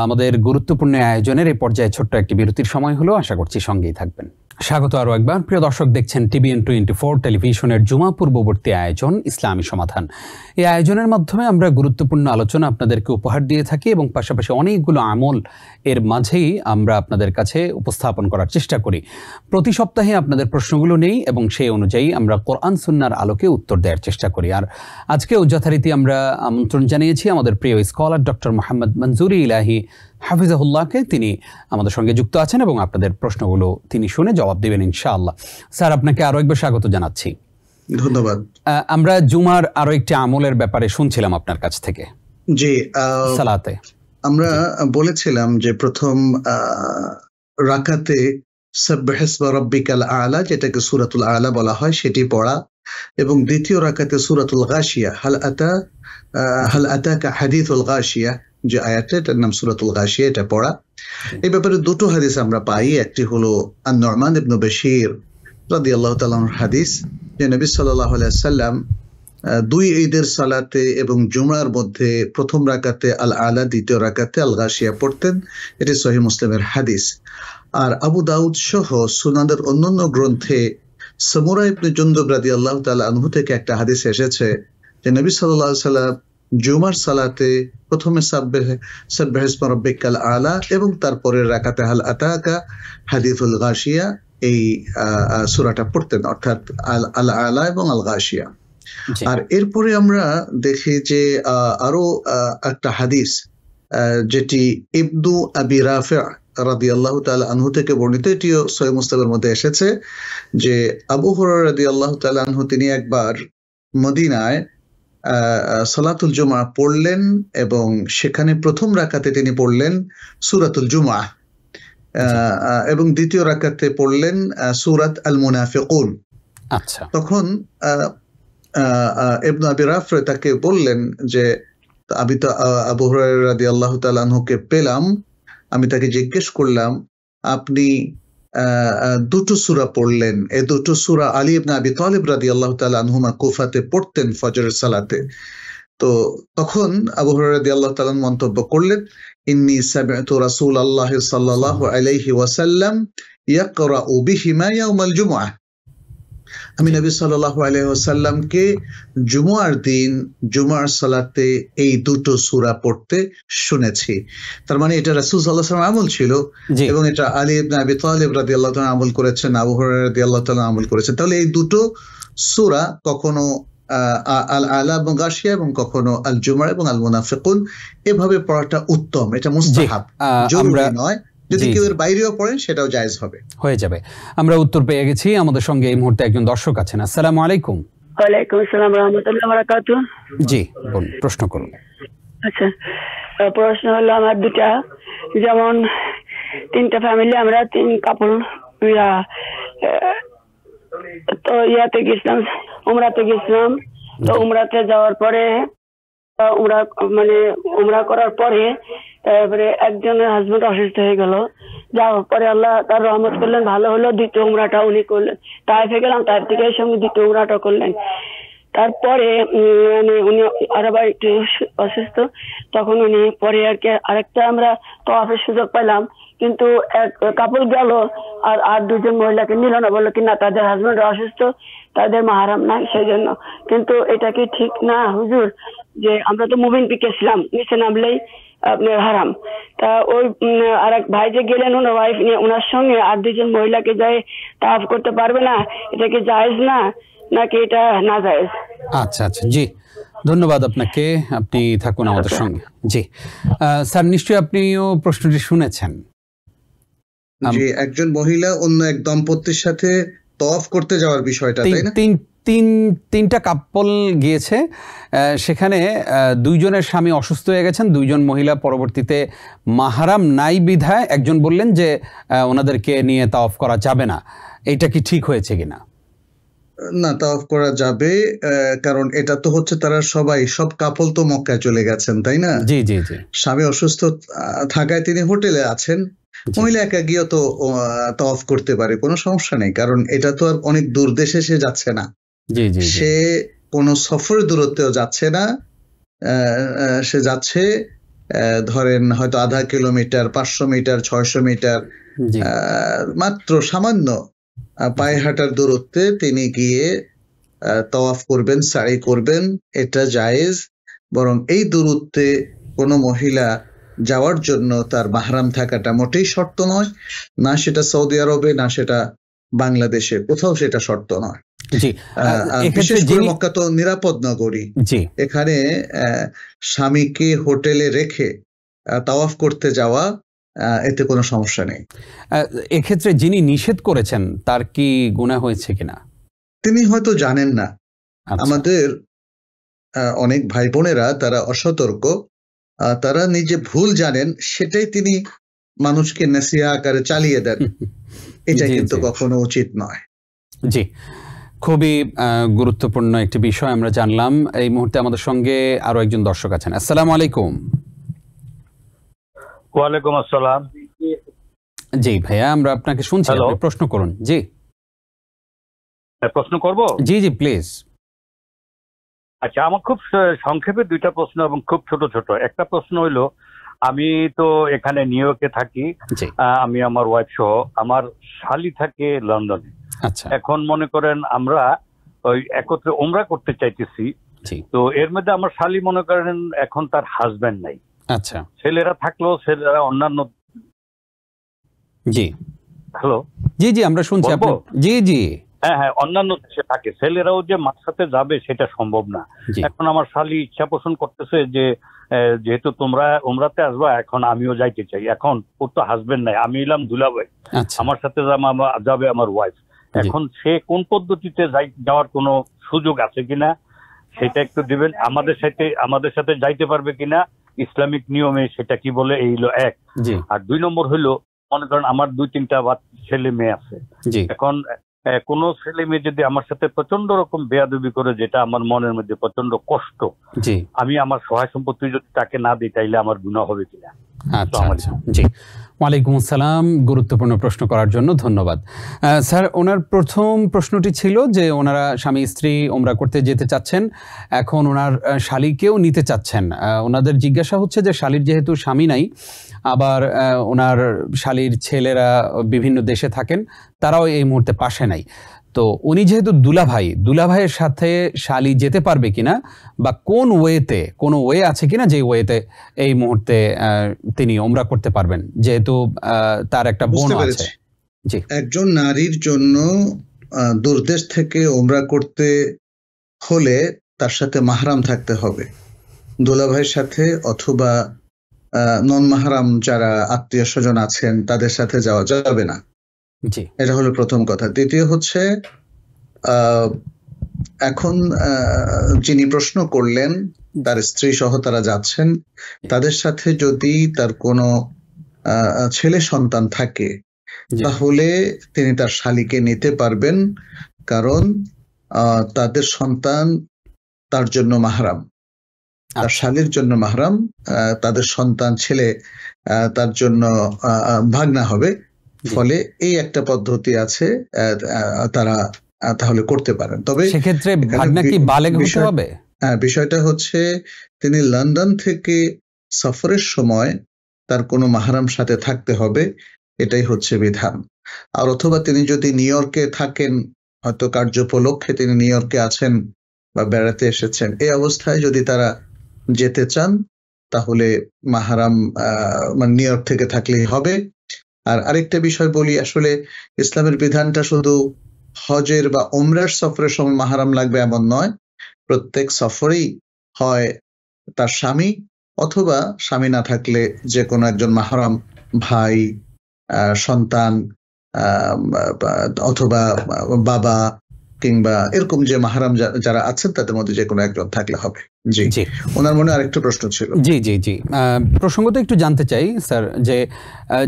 Speaker 1: আমাদের গুরুত্বপূর্ণ আয়োজনের এই পর্যায়ে ছোট্ট একটি বিরতির সময় হলো, আশা করছি সঙ্গেই থাকবেন। স্বাগত আরও একবার। প্রিয় দর্শক, দেখছেন TVN 24 টেলিভিশনের জুমা পূর্ববর্তী আয়োজন ইসলামী সমাধান। এই আয়োজনের মাধ্যমে আমরা গুরুত্বপূর্ণ আলোচনা আপনাদেরকে উপহার দিয়ে থাকি এবং পাশাপাশি অনেকগুলো আমল এর মাঝেই আমরা আপনাদের কাছে উপস্থাপন করার চেষ্টা করি। প্রতি সপ্তাহে আপনাদের প্রশ্নগুলো নেই এবং সেই অনুযায়ী আমরা কোরআন সুন্নাহর আলোকে উত্তর দেওয়ার চেষ্টা করি। আর আজকেও যথারীতি আমরা আমন্ত্রণ জানিয়েছি আমাদের প্রিয় স্কলার ডক্টর মোহাম্মদ মনজুরি ইলাহি হাফিজাহুল্লাহকে। তিনি আমাদের সঙ্গে যুক্ত আছেন এবং আপনাদের প্রশ্নগুলো তিনি শুনে জবাব দেবেন ইনশাআল্লাহ। স্যার, আপনাকে আরো একবার স্বাগত জানাচ্ছি।
Speaker 2: ধন্যবাদ।
Speaker 1: আমরা জুমার আরো একটি আমলের ব্যাপারে শুনছিলাম আপনার কাছ থেকে।
Speaker 2: জি,
Speaker 1: সালাতে
Speaker 2: আমরা বলেছিলাম যে প্রথম রাকাতে সাব্বিহ ইসমা রাব্বিকাল আ'লা, যেটাকে সূরাতুল আ'লা বলা হয়, সেটি পড়া, এবং দ্বিতীয় রাকাতে সূরাতুল গাশিয়া, হাল আতাকা হাদিসুল গাশিয়া, যে আয়াতটা, এটার নাম সূরাতুল গাশিয়া, এটা পড়া। এই ব্যাপারে দুটো হাদিস আমরা পাই। একটি হলো আন-নু'মান ইবনে বাশীর রাদিয়াল্লাহু তাআলা আনহুর হাদিস, যে নবী সাল্লাল্লাহু আলাইহি ওয়াসাল্লাম দুই ঈদের সালাতে এবং জুমার মধ্যে প্রথম রাকাতে আল আ'লা, দ্বিতীয় রাকাতে আল গাশিয়া পড়তেন। এটি সহিহ মুসলিমের হাদিস। আর আবু দাউদ সহ সুনানের অন্যান্য গ্রন্থে সামুরা ইবনে জুনদুব রাদিয়াল্লাহু তাআলা আনহু থেকে একটা হাদিস এসেছে যে নবী সাল্লাল্লাহু আলাইহি ওয়াসাল্লাম জুমার সালাতে প্রথমে সাব্বিহ ইসমা রাব্বিকাল আ'লা এবং তারপরে রাকাতে হাল আতাকা হাদিসুল গাশিয়া, এই সূরাটা পড়তেন, অর্থাৎ আল আ'লা এবং আল গাশিয়া। আর এরপরে আমরা দেখি যে আরো একটা হাদিস, যেটি ইবনু আবি রাফি' রাদিয়াল্লাহু তাআলা আনহু থেকে বর্ণিত, এটিও সহিহ মুসলিমের মধ্যে এসেছে, যে আবু হুরায়রা রাদিয়াল্লাহু তাআলা আনহু তিনি একবার মদিনায় সালাতুল জুমা পড়লেন এবং সেখানে প্রথম রাকাতে তিনি পড়লেন সূরাতুল জুমা এবং দ্বিতীয় রাকাতে পড়লেন সূরাত আল মুনাফিকুন।
Speaker 1: আচ্ছা,
Speaker 2: তখন ইবনু আবি রাফি' তাকে বললেন যে আমি তো আবু হুরায়রা রাদিয়াল্লাহু তাআলা আনহুকে পেলাম, আমি তাকে জিজ্ঞেস করলাম আপনি দুটো সূরা পড়লেন, এই দুটো সূরা আলী ইবনে আবি তালিব রাদিয়াল্লাহু তাআলা আনহুমা কুফাতে পড়তেন ফজরের সালাতে। তো তখন আবু হুরায়রা রাদিয়াল্লাহু তাআলা মন্তব্য করলেন, ইন্নী সামি'তু রাসূলাল্লাহি সাল্লাল্লাহু আলাইহি ওয়াসাল্লাম ইয়াকরাউ বিহিমা ইয়াউমাল জুমআহ, আমি নবী সাল্লাল্লাহু আলাইহি ওয়াসাল্লামকে জুমার দিন জুমার সালাতে এই দুটো সূরা পড়তে শুনেছি। তার মানে এটা রাসূল সাল্লাল্লাহু আলাইহি ওয়াসাল্লাম আমল ছিল, এবং এটা আলী ইবনে আবি তালিব রাদিয়াল্লাহু তাআলা আমল করেছেন, আবু হুরায়রা রাদিয়াল্লাহু তাআলা আমল করেছেন। তাহলে এই দুটো সূরা কখনো আল আ'লা এবং গাশিয়া এবং কখনো আল জুমা এবং আল মুনাফিকুন, এভাবে পড়াটা উত্তম। এটা মুস্তাহাব, জরুরি নয়। যদি কেউ এর বাইরেও পড়েন সেটাও জায়েজ হবে, হয়ে যাবে।
Speaker 1: আমরা উত্তর পেয়ে গেছি। আমাদের সঙ্গে এই মুহূর্তে একজন দর্শক আছেন। আসসালামু আলাইকুম।
Speaker 3: ওয়ালাইকুম আসসালাম ওয়া রাহমাতুল্লাহি ওয়া বারাকাতুহু।
Speaker 1: জি, বলুন, প্রশ্ন করুন।
Speaker 3: আচ্ছা, প্রশ্ন হলো আমার দুটা, যেমন তিনটা ফ্যামিলি, আমরা তিন কাপল, তো ইয়াতে গেছিলাম, উমরাতে গেছিলাম। তো উমরাতে যাওয়ার পরে উমরা করার পরে তারপরে একজনের হাজবেন্ড অসুস্থ হয়ে গেল। যাওয়ার পরে আল্লাহ তার রহমত করলেন, ভালো হলো। দ্বিতীয় উমরাটা উনি করলেন, তাইফে গেলাম, তাইফ থেকে সঙ্গে দ্বিতীয় উমরাটা করলেন। তারপরে উনি আবার একটু অসুস্থ, তখন উনি পরে আর কি আরেকটা আমরা তাওয়াফের সুযোগ পেলাম, কিন্তু এক কাপল গেল আর দুজন মহিলাকে নিল না, বললো কি না তাদের হাজবেন্ড অসুস্থ, তাদের মাহারাম নাই, সেই জন্য। কিন্তু এটা কি ঠিক না হুজুর? যে আমরা তো মুবিন পিকেছিলাম, নিচে নামলেই আপনার হারাম। তা ওই আরেক ভাই যে গেলেন ওনার ওয়াইফ নিয়ে, ওনার সঙ্গে আর দুজন মহিলাকে যাই তাওয়াফ করতে পারবে না? এটা কি জায়েজ না, নাকি এটা না জায়েজ?
Speaker 1: আচ্ছা আচ্ছা, জি, ধন্যবাদ আপনাকে। আপনি থাকুন আমাদের সঙ্গে। জি স্যার, নিশ্চয়ই আপনিও প্রশ্নটি শুনেছেন।
Speaker 2: জি, একজন মহিলা অন্য এক দম্পতির সাথে তাওয়াফ করতে যাওয়ার বিষয়টা, তাই না?
Speaker 1: তিনটা কাপল গিয়েছে, সেখানে দুইজনের স্বামী অসুস্থ হয়ে গেছেন, দুইজন মহিলা পরবর্তীতে মাহারাম নাই বিধায় একজন বললেন যে ওনাদেরকে নিয়ে তাওয়াফ করা যাবে না। এটা কি ঠিক হয়েছে কিনা?
Speaker 2: না, তাওয়াফ করা যাবে, কারণ এটা তো হচ্ছে তারা সব কাপল তো মক্কায় চলে গেছেন, তাই না?
Speaker 1: জি জি জি।
Speaker 2: স্বামী অসুস্থ থাকায় তিনি হোটেলে আছেন, মহিলা একা গিয়ে তো তাওয়াফ করতে পারে, কোনো সমস্যা নেই, কারণ এটা তো আর অনেক দূর দেশে সে যাচ্ছে না।
Speaker 1: জি জি,
Speaker 2: সে কোনো সফরের দূরত্বেও যাচ্ছে না, সে যাচ্ছে ধরেন হয়তো 0.5 কিলোমিটার, 500 মিটার, 600 মিটার, মাত্র সামান্য পায়ে হাঁটার দূরত্বে তিনি গিয়ে তাওয়াফ করবেন, সাই করবেন, এটা জায়েজ। বরং এই দূরত্বে কোনো মহিলা যাওয়ার জন্য তার মাহরাম থাকাটা মোটেই শর্ত নয়, না সেটা সৌদি আরবে, না সেটা বাংলাদেশে, কোথাও সেটা শর্ত নয়।
Speaker 1: জি,
Speaker 2: বিশেষ করে মক্কা তো নিরাপদ নগরী, এখানে স্বামীকে হোটেলে রেখে তাওয়াফ করতে যাওয়া, এতে কোনো সমস্যা নেই।
Speaker 1: এক্ষেত্রে যিনি নিষেধ করেছেন তার কি গুনাহ হয়েছে কিনা?
Speaker 2: তিনি হয়তো জানেন না। আমাদের অনেক ভাই বোনেরা তারা অসতর্ক, তারা নিজে ভুল জানেন, সেটাই তিনি মানুষকে নাসিহা আকারে চালিয়ে দেন, এটা কিন্তু কখনো উচিত নয়।
Speaker 1: জি, খুবই গুরুত্বপূর্ণ একটি বিষয় আমরা জানলাম। এই মুহূর্তে আমাদের সঙ্গে আরো একজন দর্শক আছেন। আসসালামু আলাইকুম।
Speaker 4: ওয়ালাইকুম আসসালাম।
Speaker 1: জি ভাইয়া, আমরা আপনাকে শুনছি, আপনি প্রশ্ন করুন। জি,
Speaker 4: প্রশ্ন করব?
Speaker 1: জি জি প্লিজ।
Speaker 4: আচ্ছা, আমার খুব সংক্ষেপে দুইটা প্রশ্ন এবং খুব ছোট ছোট। একটা প্রশ্ন হইলো, আমি তো এখানে নিউ ইয়র্কে থাকি, আমি আমার ওয়াইফ সহ, আমার শালি থাকে লন্ডনে।
Speaker 1: আচ্ছা,
Speaker 4: এখন মনে করেন আমরা ওই একত্রে ওমরা করতে চাইতেছি, তো এর মধ্যে আমার শালি মনে করেন এখন তার হাজবেন্ড নাই।
Speaker 1: আচ্ছা,
Speaker 4: ছেলেরা থাকলেও ছেলেরা অন্যান্য।
Speaker 1: জি,
Speaker 4: হ্যালো,
Speaker 1: জি জি আমরা শুনছি। জি জি,
Speaker 4: হ্যাঁ, অন্যান্য দেশে থাকে, ছেলেরাও যে মার সাথে যাবে সেটা সম্ভব না। এখন আমার শালি ইচ্ছা পোষণ করতেছে যে যেহেতু তোমরা উমরাতে আসবা, এখন আমিও যাইতে চাই। এখন ওর তো হাজবেন্ড নাই, আমি এলাম দুলাভাই, আমার সাথে যাবে আমার ওয়াইফ। এখন সে কোন পদ্ধতিতে যাওয়ার কোনো সুযোগ আছে কিনা সেটা একটু দিবেন। আমাদের সাথে যাইতে পারবে কিনা ইসলামিক নিয়মে, সেটা কি বলে, এই হলো এক। আর 2 নম্বর হইলো, মনে করেন আমার 2-3টা ছেলে মেয়ে আছে। এখন কোন ছেলে মেয়ে যদি আমার সাথে প্রচন্ড রকম বেয়াদবি করে, যেটা আমার মনের মধ্যে প্রচন্ড কষ্ট, আমি আমার সহায় সম্পত্তি যদি তাকে না দিই, তাইলে আমার গুনাহ হবে কিনা?
Speaker 1: আচ্ছা আচ্ছা, জি, ওয়ালাইকুম আসসালাম। গুরুত্বপূর্ণ প্রশ্ন করার জন্য ধন্যবাদ। স্যার, ওনার প্রথম প্রশ্নটি ছিল যে ওনারা স্বামী স্ত্রী ওমরা করতে যেতে চাচ্ছেন, এখন ওনার শালীকেও নিতে চাচ্ছেন। ওনাদের জিজ্ঞাসা হচ্ছে যে শালীর যেহেতু স্বামী নাই, আবার ওনার শালীর ছেলেরা বিভিন্ন দেশে থাকেন, তারাও এই মুহূর্তে পাশে নাই, তো উনি যেহেতু দুলাভাইয়ের সাথে শালী যেতে পারবে কিনা, বা কোন ওয়েতে, কোনো ওয়ে আছে কিনা যে ওয়েতে এই মুহূর্তে তিনি ওমরা করতে পারবেন, যেহেতু তার একটা বোন আছে। জি,
Speaker 2: একজন নারীর জন্য দূরদেশ থেকে ওমরা করতে হলে তার সাথে মাহরাম থাকতে হবে, দুলাভাইয়ের সাথে অথবা নন মাহরাম যারা আত্মীয় স্বজন আছেন তাদের সাথে যাওয়া যাবে না। এটা হলো প্রথম কথা। দ্বিতীয় হচ্ছে, এখন যিনি প্রশ্ন করলেন তার স্ত্রী সহ তারা যাচ্ছেন, তাদের সাথে যদি তার কোনো ছেলে সন্তান থাকে তাহলে তিনি তার শালীকে নিতে পারবেন, কারণ তাদের সন্তান তার জন্য মাহরাম, তার শালীর জন্য মাহরাম, তাদের সন্তান ছেলে তার জন্য ভাগনা হবে। ফলে এই একটা পদ্ধতি আছে, তারা তাহলে করতে পারেন। তবে
Speaker 1: সেক্ষেত্রে ভাগনা কি বালেগ হতে হবে?
Speaker 2: বিষয়টা হচ্ছে, তিনি লন্ডন থেকে সফরের সময় তার কোনো মাহরাম সাথে থাকতে হবে, এটাই হচ্ছে বিধান। আর অথবা তিনি যদি নিউ ইয়র্কে থাকেন, হয়তো কার্যোপলক্ষে তিনি নিউ ইয়র্কে আছেন বা বেড়াতে এসেছেন, এই অবস্থায় যদি তারা যেতে চান তাহলে মাহরাম মানে নিউ ইয়র্ক থেকে থাকলেই হবে। আর আরেকটা বিষয় বলি, আসলে ইসলামের বিধানটা শুধু হজের বা ওমরার সফরের সময় মাহরাম লাগবে এমন নয়, প্রত্যেক সফরেই হয় তার স্বামী, অথবা স্বামী না থাকলে যে কোনো একজন মাহরাম, ভাই, সন্তান, অথবা বাবা, কিংবা এরকম যে মাহরাম যারা আছেন তাদের মধ্যে যে কোনো একজন থাকলে হবে। জি, ওনার মনে আরেকটা প্রশ্ন ছিল।
Speaker 1: জি জি জি, প্রসঙ্গত একটু জানতে চাই স্যার,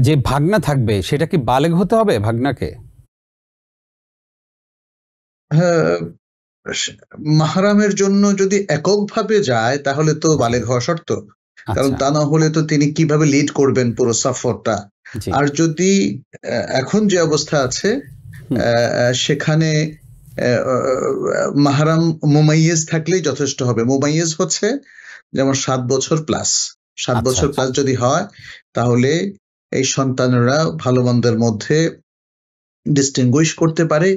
Speaker 1: যে ভাগনা থাকবে সেটা কি বালেগ হতে হবে ভাগনাকে?
Speaker 2: হ্যাঁ, মাহরামের জন্য যদি এককভাবে যায় তাহলে তো বালেগ হওয়া শর্ত, কারণ তা না হলে তো তিনি কিভাবে লিড করবেন পুরো সফরটা। আর যদি এখন যে অবস্থা আছে সেখানে মাহরাম মুমাইয়েজ থাকলেই যথেষ্ট হবে। মুমাইয়েজ হচ্ছে যেমন 7 বছর প্লাস, 7 বছর প্লাস যদি হয় তাহলে এই সন্তানরা ভালো মন্দের মধ্যে ডিস্টিংগুইশ করতে পারে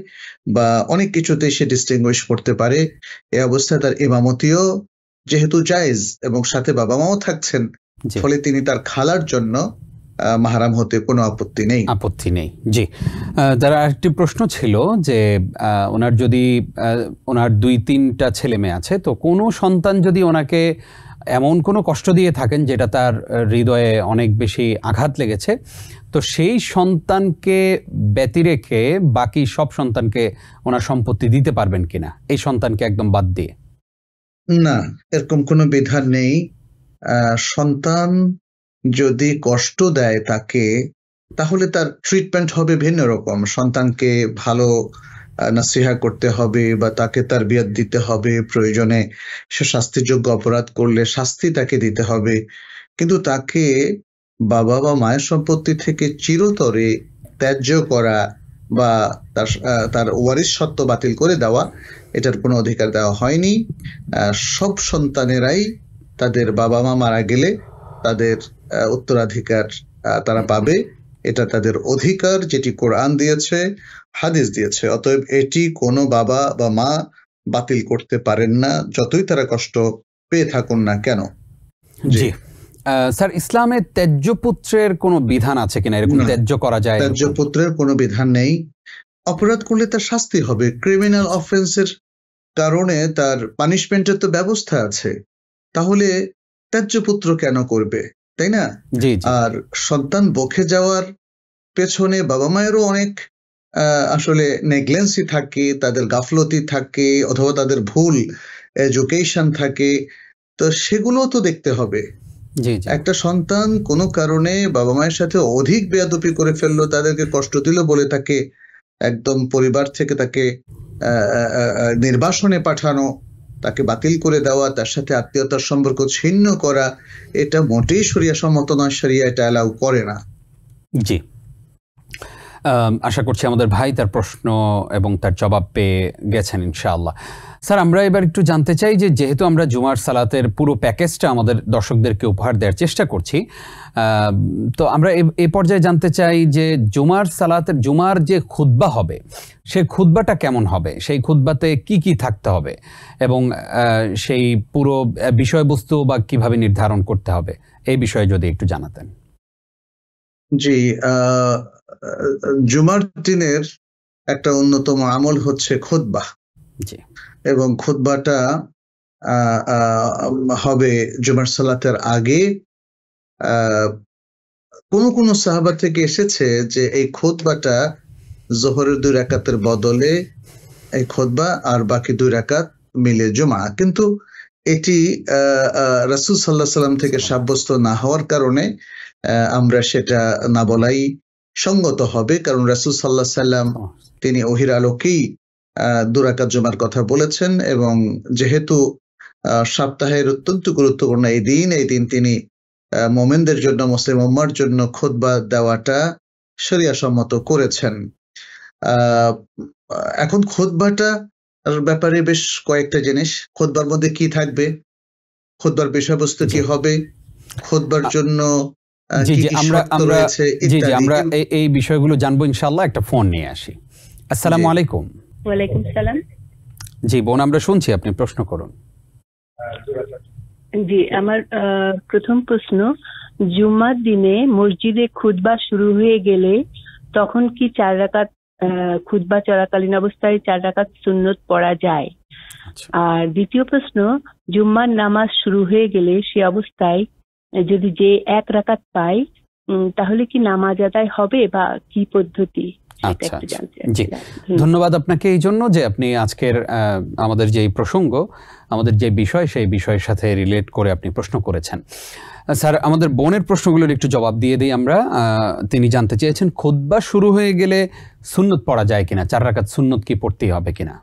Speaker 2: বা অনেক কিছুতে সে ডিস্টিংগুইশ করতে পারে। এই অবস্থায় তার ইমামতিও যেহেতু জায়েজ এবং সাথে বাবা মাও থাকছেন, ফলে তিনি তার খালার জন্য মাহরাম হতে কোনো আপত্তি নেই।
Speaker 1: জি, তার আরেকটি প্রশ্ন ছিল যে ওনার যদি ওনার 2-3টা ছেলে মেয়ে আছে, তো কোনো সন্তান যদি ওনাকে এমন কোনো কষ্ট দিয়ে থাকেন যেটা তার হৃদয়ে অনেক বেশি আঘাত লেগেছে, তো সেই সন্তানকে ব্যতি রেখে বাকি সব সন্তানকে ওনার সম্পত্তি দিতে পারবেন কিনা, এই সন্তানকে একদম বাদ দিয়ে?
Speaker 2: না, এরকম কোনো বিধান নেই। সন্তান যদি কষ্ট দেয় তাকে, তাহলে তার ট্রিটমেন্ট হবে ভিন্ন রকম। সন্তানকে ভালো নাসিহা করতে হবে বা তাকে তার বিয়াত দিতে হবে, প্রয়োজনে সে শাস্তিযোগ্য অপরাধ করলে শাস্তি তাকে দিতে হবে। কিন্তু তাকে বাবা বা মায়ের সম্পত্তি থেকে চিরতরে ত্যায্য করা বা তার ওয়ারিশ সত্ত্ব বাতিল করে দেওয়া, এটার কোনো অধিকার দেওয়া হয়নি। সব সন্তানেরাই তাদের বাবা মা মারা গেলে তাদের উত্তরাধিকার তারা পাবে, এটা তাদের অধিকার, যেটি কোরআন দিয়েছে, হাদিস দিয়েছে। অতএব এটি কোনো বাবা বা মা বাতিল করতে পারেন না, যতই তারা কষ্ট পেয়ে থাকুন না কেন।
Speaker 1: জি স্যার, ইসলামে ত্যায্য পুত্রের কোনো বিধান আছে কিনা? এরকম ত্যায্য করা যায়?
Speaker 2: ত্যায্য পুত্রের কোনো বিধান নেই। অপরাধ করলে তার শাস্তি হবে, ক্রিমিনাল অফেন্সের কারণে তার পানিশমেন্টের তো ব্যবস্থা আছে। তাহলে ত্যায্য পুত্র কেন করবে, তাই না? আর সন্তান বকে যাওয়ার পেছনে বাবা মায়েরও অনেক আসলে নেগলেন্সি থাকে, তাদের গাফলতি থাকে, অথবা তাদের ভুল এডুকেশন থাকে, তো সেগুলো তো দেখতে হবে। একটা সন্তান কোনো কারণে বাবা মায়ের সাথে অধিক বেয়াদবি করে ফেললো, তাদেরকে কষ্ট দিল বলে তাকে একদম পরিবার থেকে তাকে নির্বাসনে পাঠানো, তাকে বাতিল করে দেওয়া, তার সাথে আত্মীয়তার সম্পর্ক ছিন্ন করা, এটা মোটেই শরিয়া সম্মত নয়। শরিয়া এটা অ্যালাউ করে না।
Speaker 1: জি, আশা করছি আমাদের ভাই তার প্রশ্ন এবং তার জবাব পেয়ে গেছেন ইনশাআল্লাহ। স্যার, আমরা এবার একটু জানতে চাই যে যেহেতু আমরা জুমার সালাতের পুরো প্যাকেজটা আমাদের দর্শকদেরকে উপহার দেওয়ার চেষ্টা করছি, তো আমরা এই পর্যায়ে জানতে চাই যে জুমার যে খুতবা হবে, সেই খুতবাটা কেমন হবে, সেই খুতবাতে কি কি থাকতে হবে এবং সেই পুরো বিষয়বস্তু বা কিভাবে নির্ধারণ করতে হবে, এই বিষয়ে যদি একটু জানাতেন।
Speaker 2: জি, জুমার দিনের একটা অন্যতম আমল হচ্ছে খুতবা।
Speaker 1: জি,
Speaker 2: এবং খুতবাটা হবে জুমার সালাতের আগে। কোন সাহাবা থেকে এসেছে যে এই খুতবাটা জোহরের 2 রাকাতের বদলে এই খুতবা আর বাকি 2 রাকাত মিলে জুমা, কিন্তু এটি রাসূল সাল্লাল্লাহু আলাইহি সাল্লাম থেকে সাব্যস্ত না হওয়ার কারণে আমরা সেটা না বলাই সঙ্গত হবে। কারণ রাসূল সাল্লাল্লাহু আলাইহি সাল্লাম তিনি ওহির আলোকেই 2 রাকাত জুমার কথা বলেছেন, এবং যেহেতু সপ্তাহের অত্যন্ত গুরুত্বপূর্ণ এই দিন তিনি মুমিনদের জন্য, মুসলিম উম্মার জন্য খুতবা দেওয়াটা শরিয়া সম্মত করেছেন। এখন খুতবাটা ব্যাপারে বেশ কয়েকটা জিনিস, খুতবার মধ্যে কি থাকবে, খুতবার বিষয়বস্তু কি হবে, খুতবার জন্য
Speaker 1: আমরা এই বিষয়গুলো জানবো ইনশাআল্লাহ। একটা ফোন নিয়ে আসি। আসসালামু আলাইকুম।
Speaker 5: ওয়ালাইকুম সালাম।
Speaker 1: জি বোন, আমরা শুনছি, আপনি প্রশ্ন করুন।
Speaker 5: জি, আমার প্রথম প্রশ্ন, জুম্মার দিনে মসজিদে খুতবা শুরু হয়ে গেলে তখন কি 4 রাকাত খুতবা চলাকালীন অবস্থায় 4 রাকাত সুন্নত পড়া যায়? আর দ্বিতীয় প্রশ্ন, জুম্মার নামাজ শুরু হয়ে গেলে সে অবস্থায় যদি যে 1 রাকাত পায় তাহলে কি নামাজ আদায় হবে বা কি পদ্ধতি?
Speaker 1: আচ্ছা, জি, ধন্যবাদ আপনাকে এই জন্য যে আপনি আজকের আমাদের যে প্রসঙ্গ, আমাদের যে বিষয়, সেই বিষয়ের সাথে রিলেট করে আপনি প্রশ্ন করেছেন। স্যার, আমাদের বোনের প্রশ্নগুলোর একটু জবাব দিয়ে দিই আমরা। তিনি জানতে চেয়েছেন খুতবা শুরু হয়ে গেলে সুন্নত পড়া যায় কিনা, 4 রাকাত সুন্নত কি পড়তেই হবে কিনা?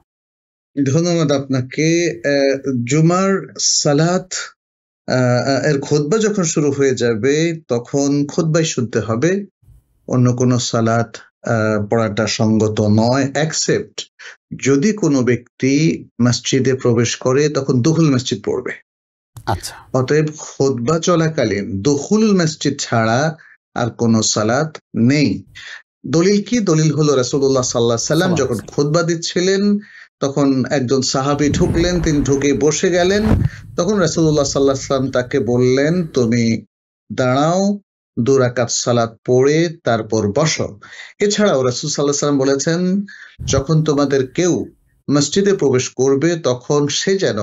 Speaker 2: ধন্যবাদ আপনাকে। জুমার সালাত এর খুতবা যখন শুরু হয়ে যাবে তখন খুতবাই শুনতে হবে, অন্য কোনো সালাত পড়াটা সঙ্গত নয়, এক্সেপ্ট যদি কোনো ব্যক্তি মসজিদে প্রবেশ করে তখন দুহুল মসজিদ পড়বে।
Speaker 1: আচ্ছা,
Speaker 2: অতএব খুতবা চলাকালীন দুহুল মসজিদ ছাড়া আর কোনো সালাত নেই। দলিল কি? দলিল হলো রাসূলুল্লাহ সাল্লাল্লাহু আলাইহি সাল্লাম যখন খুতবা দিচ্ছিলেন তখন একজন সাহাবী ঢুকলেন, তিনি ঢুকে বসে গেলেন। তখন রাসূলুল্লাহ সাল্লাল্লাহু আলাইহি সাল্লাম তাকে বললেন, তুমি দাঁড়াও, 2 রাকাত সালাত পড়ে তারপর বসো। এছাড়াও রাসূল সাল্লাল্লাহু আলাইহি সাল্লাম বলেছেন, যখন তোমাদের কেউ মসজিদে প্রবেশ করবে তখন সে যেন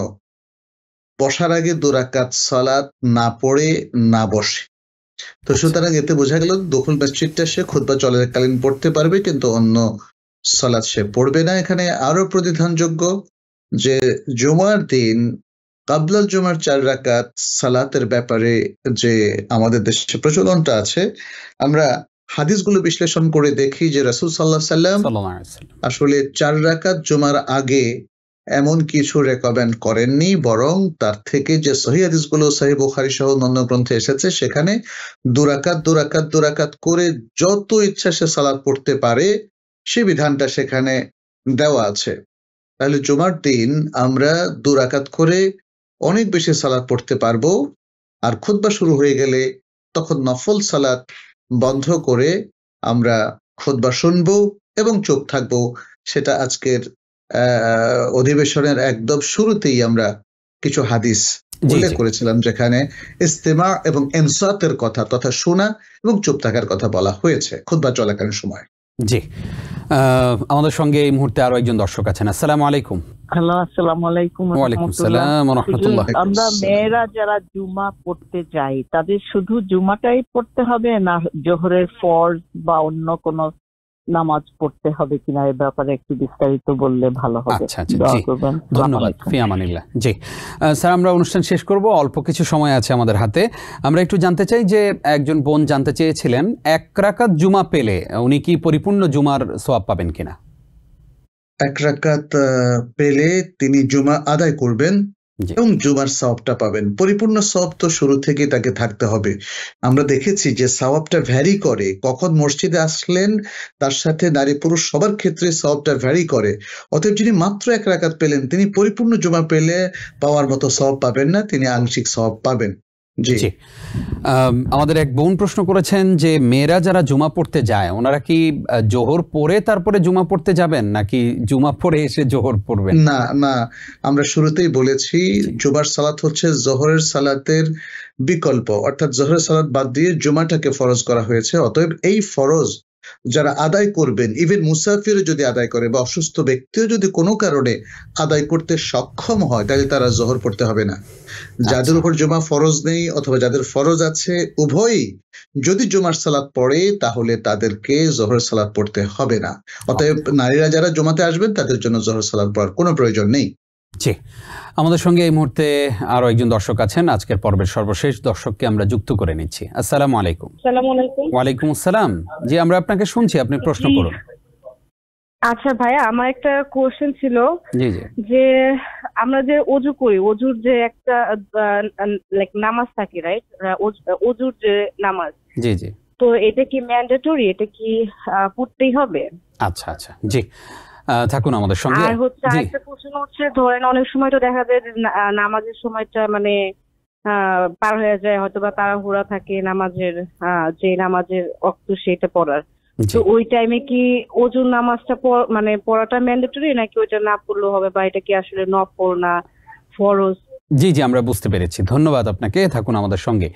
Speaker 2: বসার আগে 2 রাকাত সালাত না পড়ে না বসে। তো সুতরাং এতে বোঝা গেল দখল মসজিদটা সে খুতবা চলাকালীন পড়তে পারবে, কিন্তু অন্য সালাত সে পড়বে না। এখানে আরো প্রতিধানযোগ্য যে জুমার দিন কাবলাল জুমার 4 রাকাত সালাতের ব্যাপারে যে আমাদের দেশে প্রচলনটা আছে, আমরা হাদিসগুলো বিশ্লেষণ করে দেখি যে রাসূল সাল্লাল্লাহু আলাইহি সাল্লাম আসলে 4 রাকাত জুমার আগে এমন কিছু রেকমেন্ড করেননি, বরং তার থেকে যে সহিহ হাদিসগুলো সহিহ বুখারী সহ অন্যান্য গ্রন্থে এসেছে সেখানে 2 রাকাত করে যত ইচ্ছা সে সালাত পড়তে পারে সে বিধানটা সেখানে দেওয়া আছে। তাহলে জুমার দিন আমরা 2 রাকাত করে অনেক বেশি সালাত পড়তে পারবো। আর খুতবা শুরু হয়ে গেলে তখন নফল সালাত বন্ধ করে আমরা খুতবা শুনবো এবং চুপ থাকবো। সেটা আজকের অধিবেশনের একদম শুরুতেই আমরা কিছু হাদিস উল্লেখ করেছিলাম যেখানে ইস্তেমা এবং ইনসাতের কথা তথা শোনা এবং চুপ থাকার কথা বলা হয়েছে খুতবা চলাকালীন সময়।
Speaker 1: জি, আমাদের সঙ্গে এই মুহূর্তে আরো একজন দর্শক আছেন। আসসালামু আলাইকুম।
Speaker 6: হ্যালো, আসসালামু আলাইকুম।
Speaker 1: ওয়ালাইকুম আসসালাম ওয়া রাহমাতুল্লাহ।
Speaker 6: আমরা মেয়েরা যারা জুমা পড়তে যাই তাদের শুধু জুমাটাই পড়তে হবে না জোহরের ফরজ বা অন্য কোনো নামাজ পড়তে হবে কিনা, এই ব্যাপারে একটু বিস্তারিত বললে ভালো হবে।
Speaker 1: আচ্ছা আচ্ছা, জি ধন্যবাদ। ফি আমানিল্লাহ। জি স্যার, আমরা অনুষ্ঠান শেষ করব, অল্প কিছু সময় আছে আমাদের হাতে। আমরা একটু জানতে চাই যে একজন বোন জানতে চেয়েছিলেন 1 রাকাত জুমা পেলে উনি কি পরিপূর্ণ জুমার সওয়াব পাবেন কিনা?
Speaker 2: 1 রাকাত পেলে তিনি জুমা আদায় করবেন এবং জুমার সওয়াবটা পাবেন। পরিপূর্ণ সওয়াব তো শুরু থেকে তাকে থাকতে হবে। আমরা দেখেছি যে সওয়াবটা ভ্যারি করে, কখন মসজিদে আসলেন তার সাথে নারী পুরুষ সবার ক্ষেত্রে সওয়াবটা ভ্যারি করে। অতএব যিনি মাত্র 1 রাকাত পেলেন তিনি পরিপূর্ণ জুমা পেলে পাওয়ার মতো সওয়াব পাবেন না, তিনি আংশিক সওয়াব পাবেন। জি,
Speaker 1: আমাদের এক বোন প্রশ্ন করেছেন যে মেয়েরা যারা জুমা পড়তে যায় ওনারা কি জোহর পড়ে তারপরে জুমা পড়তে যাবেন নাকি জুমা পড়ে এসে জোহর পড়বেন?
Speaker 2: না না, আমরা শুরুতেই বলেছি জুমার সালাত হচ্ছে জোহরের সালাতের বিকল্প, অর্থাৎ জোহরের সালাত বাদ দিয়ে জুমাটাকে ফরজ করা হয়েছে। অতএব এই ফরজ যারা আদায় করবেন, ইভেন মুসাফির যদি আদায় করে বা অসুস্থ ব্যক্তিও যদি কোনো কারণে আদায় করতে সক্ষম হয় তাহলে তারা জোহর পড়তে হবে না। যাদের উপর জুমা ফরজ নেই অথবা যাদের ফরজ আছে উভয়ই যদি জুমার সালাত পড়ে তাহলে তাদেরকে জোহর সালাত পড়তে হবে না। অতএব নারীরা যারা জুমাতে আসবেন তাদের জন্য জোহর সালাত পড়ার কোনো প্রয়োজন নেই।
Speaker 1: জি, আমাদের সঙ্গে এই মুহূর্তে আরো একজন দর্শক আছেন। আজকের পর্বের সর্বশেষ দর্শককে আমরা যুক্ত করে নিচ্ছি। আসসালামু আলাইকুম। ওয়ালাইকুম আসসালাম। জি, আমরা আপনাকে শুনছি, আপনি প্রশ্ন করুন।
Speaker 7: আচ্ছা ভাইয়া, আমার একটা কোশ্চেন ছিল।
Speaker 1: জি জি।
Speaker 7: যে আমরা যে ওযু করি, ওযুর যে একটা লাইক নামাজ থাকে, রাইট? ওযুর যে নামাজ,
Speaker 1: জি জি,
Speaker 7: তো এটা কি ম্যান্ডেটরি? এটা কি পড়তেই হবে?
Speaker 1: আচ্ছা আচ্ছা, জি থাকুন আমাদের সঙ্গে।
Speaker 7: আর হচ্ছে আরেকটা কোশ্চেন হচ্ছে, ধরেন অনেক সময় তো দেখা যায় নামাজের সময়টা মানে পার হয়ে যায়, হয়তো বা তাড়াহুড়া থাকে নামাজের, যে নামাজের ওয়াক্ত সেটা পড়ার, তো ওই টাইমে কি ওযুর নামাজটা মানে পড়াটা ম্যান্ডেটরি নাকি ওইটা না পড়লেও হবে, বা এটা কি আসলে নফল না ফরজ?
Speaker 1: জি জি, আমরা বুঝতে পেরেছি, ধন্যবাদ আপনাকে, থাকুন আমাদের সঙ্গে।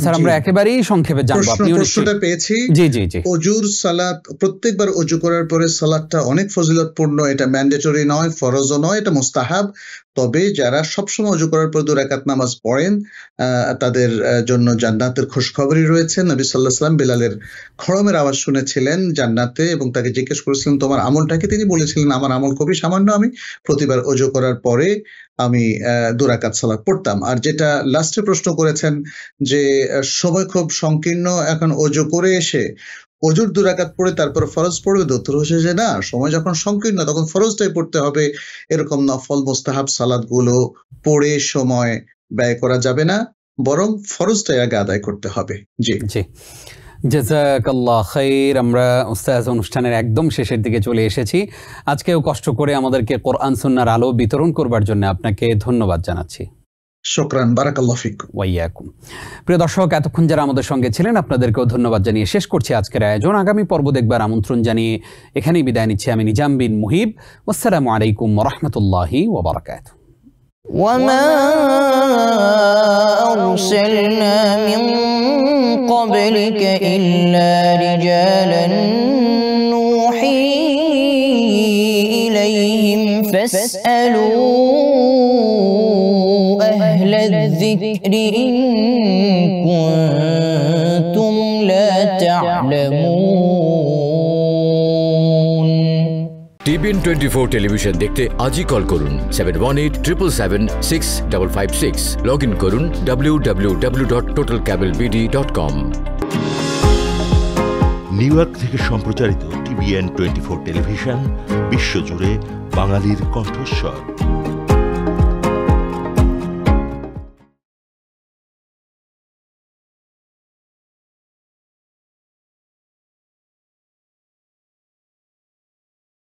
Speaker 1: স্যার, আমরা একেবারেই সংক্ষেপে জানবো। আপনি
Speaker 2: প্রশ্নটা পেয়েছি।
Speaker 1: জি জি জি।
Speaker 2: ওযুর সালাত, প্রত্যেকবার ওযু করার পরে সালাতটা অনেক ফজিলতপূর্ণ, এটা ম্যান্ডেটরি নয়, ফরজও নয়, এটা মুস্তাহাব। তবে যারা সবসময় ওযু করার পর 2 রাকাত নামাজ পড়েন তাদের জন্য জান্নাতের খুশখবরই রয়েছে। নবী সাল্লাল্লাহু আলাইহি ওয়াসাল্লাম বেলালের খড়মের আওয়াজ শুনেছিলেন জান্নাতে এবং তাকে জিজ্ঞেস করেছিলেন তোমার আমলটাকে, তিনি বলেছিলেন আমার আমল খুবই সামান্য, আমি প্রতিবার ওযু করার পরে আমি 2 রাকাত সালাত পড়তাম। আর যেটা লাস্টে প্রশ্ন করেছেন যে সময় খুব সংকীর্ণ, এখন ওযু করে এসে ওযুর 2 রাকাত পড়ে তারপর ফরজ পড়বে, উত্তর হচ্ছে যে না, সময় যখন সংকীর্ণ তখন ফরজটাই পড়তে হবে। এরকম নফল মুস্তাহাব সালাতগুলো পড়ে সময় ব্যয় করা যাবে না, বরং ফরজটাই আগে আদায় করতে হবে। জি
Speaker 1: জি, জাযাকাল্লাহ খাইর। আমরা উস্তাদ অনুষ্ঠানের একদম শেষের দিকে চলে এসেছি। আজকেও কষ্ট করে আমাদেরকে কোরআন সুন্নাহর আলো বিতরণ করবার জন্য আপনাকে ধন্যবাদ জানাচ্ছি।
Speaker 2: শুকরান, বারাকাল্লাহু ফিকুম।
Speaker 1: ওয়াইয়াকুম। প্রিয় দর্শক, এতক্ষণ যারা আমাদের সঙ্গে ছিলেন আপনাদেরকেও ধন্যবাদ জানিয়ে শেষ করছি আজকের আয়োজন। আগামী পর্ব দেখবার আমন্ত্রণ জানিয়ে এখানেই বিদায় নিচ্ছি আমি নিজাম বিন মুহিব। আসসালামু আলাইকুম ওয়া রাহমাতুল্লাহি ওয়া বারাকাতুহু।
Speaker 8: وما أرسلنا من قبلك إلا رجالا نوحي إليهم فاسألوا أهل الذكر إن كنتم لا تعلمون।
Speaker 9: টিবিএন 24 টেলিভিশন দেখতে আজই কল করুন 7187776556। লগ ইন করুন www.totalcablebd.com।
Speaker 10: নিউ ইয়র্ক থেকে সম্প্রচারিত টিবিএন 24 টেলিভিশন বিশ্বজুড়ে বাঙালির কণ্ঠস্বর।